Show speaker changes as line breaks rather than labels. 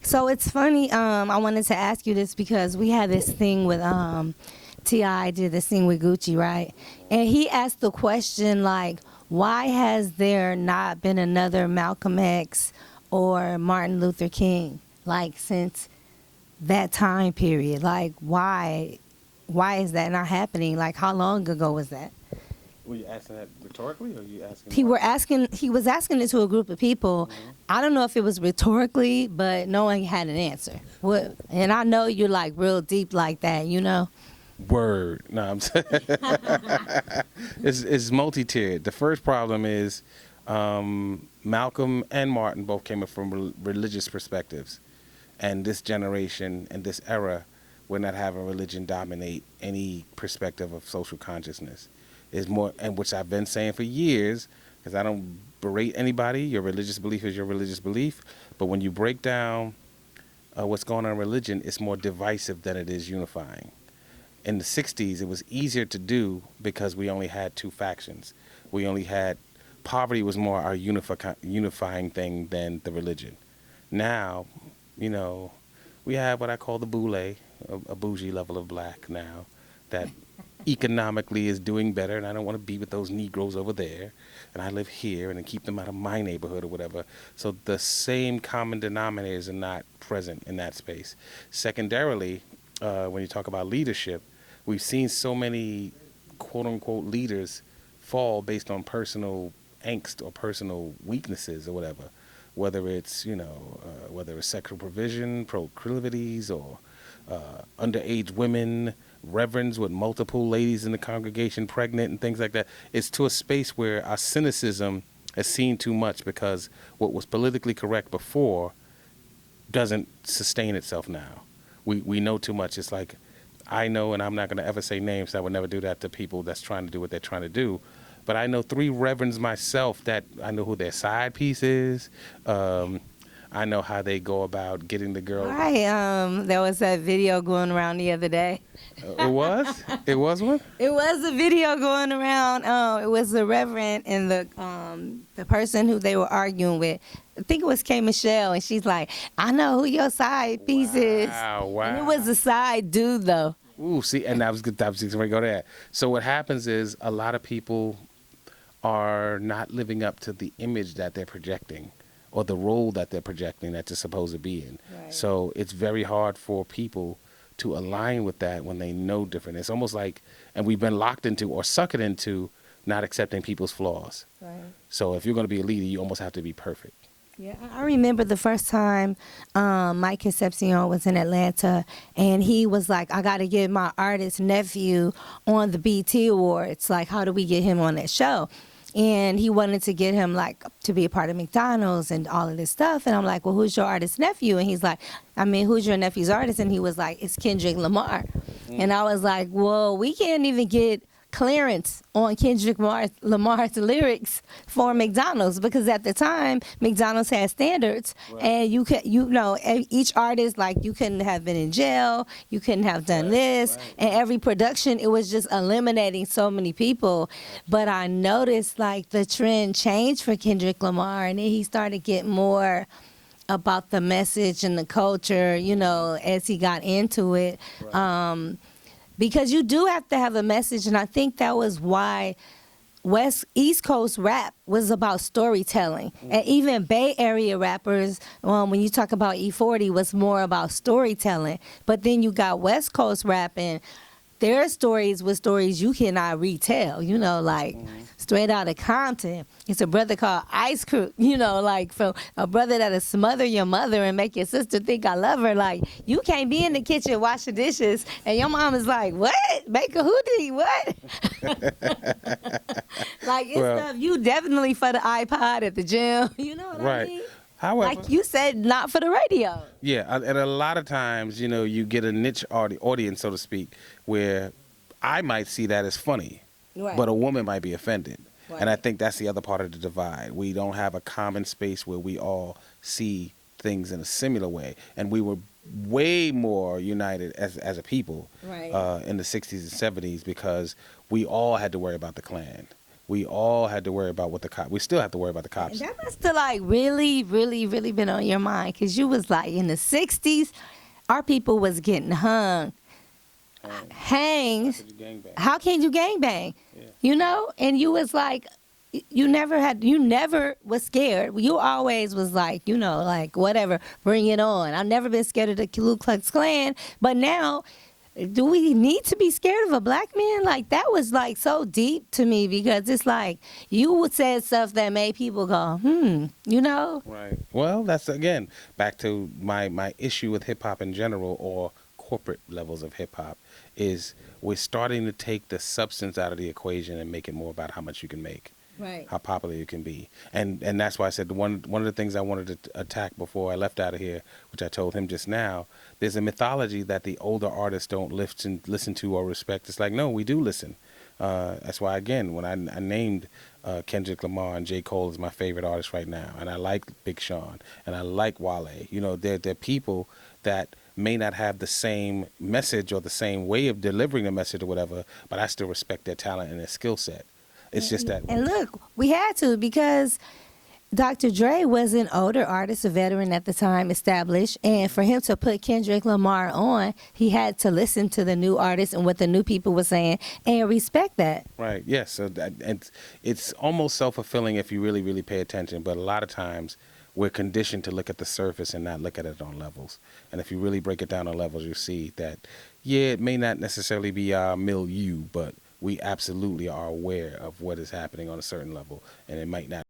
So it's funny. I wanted to ask you this because we had this thing with Ti did this thing with Gucci, right? And he asked the question like, why has there not been another Malcolm X or Martin Luther King like since that time period? Like, why is that not happening? Like, how long ago was that?
Were you asking that rhetorically, or you asking?
He was asking it to a group of people. Mm-hmm. I don't know if it was rhetorically, but no one had an answer. What? And I know you're like real deep like that, you know.
Word. No, I'm saying it's multi-tiered. The first problem is Malcolm and Martin both came from religious perspectives, and this generation and this era, we're not having religion dominate any perspective of social consciousness. Is more, and which I've been saying for years, because I don't berate anybody. Your religious belief is your religious belief, but when you break down what's going on in religion, it's more divisive than it is unifying. In the 60s, it was easier to do because we only had two factions. We only had, poverty was more our unifying thing than the religion. Now, you know, we have what I call the boule, a bougie level of black now, that economically is doing better, and I don't want to be with those Negroes over there, and I live here, and then keep them out of my neighborhood or whatever. So the same common denominators are not present in that space. Secondarily, when you talk about leadership, we've seen so many quote-unquote leaders fall based on personal angst or personal weaknesses or whatever, whether it's, whether it's sexual provision, proclivities, or underage women, reverends with multiple ladies in the congregation pregnant and things like that. It's to a space where our cynicism has seen too much because what was politically correct before doesn't sustain itself now. We know too much. It's like, I know, and I'm not going to ever say names, I would never do that to people that's trying to do what they're trying to do, but I know 3 reverends myself that I know who their side piece is. I know how they go about getting the girl.
There was that video going around the other day.
It was? It was one?
It was a video going around. It was the reverend and the person who they were arguing with. I think it was K. Michelle, and she's like, I know who your side piece is.
Wow.
And it was a side dude, though.
Ooh, see, and I was going to go there. So what happens is a lot of people are not living up to the image that they're projecting, or the role that they're projecting that they're supposed to be in. Right. So it's very hard for people to align with that when they know different. It's almost like, and we've been locked into or suckered into not accepting people's flaws. Right. So if you're going to be a leader, you almost have to be perfect.
Yeah, I remember the first time Mike Concepcion was in Atlanta, and he was like, I got to get my artist nephew on the BT Awards. Like, how do we get him on that show? And he wanted to get him, like, to be a part of McDonald's and all of this stuff. And I'm like, well, who's your artist nephew? And he's like, who's your nephew's artist? And he was like, it's Kendrick Lamar. Mm. And I was like, well, we can't even get clearance on Kendrick Lamar's lyrics for McDonald's, because at the time McDonald's had standards. Right. And each artist, like, you couldn't have been in jail, you couldn't have done this, and every production, it was just eliminating so many people. But I noticed, like, the trend changed for Kendrick Lamar, and then he started getting more about the message and the culture, as he got into it. Right. Because you do have to have a message, and I think that was why East Coast rap was about storytelling. Mm-hmm. And even Bay Area rappers, when you talk about E40, was more about storytelling. But then you got West Coast rapping. Their stories were stories you cannot retell, straight out of Compton. It's a brother called Ice Crew, like, from a brother that'll smother your mother and make your sister think I love her. Like, you can't be in the kitchen washing dishes, and your mom is like, what? Make a hoodie, what? Like, it's stuff you definitely for the iPod at the gym, you know what I mean?
However,
like you said, not for the radio.
Yeah, and a lot of times, you get a niche audience, so to speak, where I might see that as funny, right, but a woman might be offended. Right. And I think that's the other part of the divide. We don't have a common space where we all see things in a similar way. And we were way more united as a people, right, in the 60s and 70s, because we all had to worry about the Klan. we all had to worry about what the cop. We still have to worry about the cops.
That must have like really, really, really been on your mind because you was like in the '60s, our people was getting hung, hanged. How can you gangbang?
Yeah.
You know, and you was like, you never was scared. You always was like, you know, like whatever, bring it on. I've never been scared of the Ku Klux Klan, but now, do we need to be scared of a black man? Like that was like so deep to me because it's like you said stuff that made people go, you know?
Right. Well, that's again back to my issue with hip hop in general, or corporate levels of hip hop, is we're starting to take the substance out of the equation and make it more about how much you can make.
Right.
How popular you can be, and that's why I said one of the things I wanted to attack before I left out of here, which I told him just now. There's a mythology that the older artists don't listen to or respect. It's like, no, we do listen. That's why again, when I named Kendrick Lamar and J. Cole as my favorite artist right now, and I like Big Sean and I like Wale. You know, they're people that may not have the same message or the same way of delivering the message or whatever, but I still respect their talent and their skill set. It's just that.
And look, we had to because Dr. Dre was an older artist, a veteran at the time, established, and for him to put Kendrick Lamar on, he had to listen to the new artists and what the new people were saying and respect that.
Right. Yes. So and it's almost self-fulfilling if you really, really pay attention. But a lot of times we're conditioned to look at the surface and not look at it on levels. And if you really break it down on levels, you see that, yeah, it may not necessarily be our milieu, but we absolutely are aware of what is happening on a certain level, and it might not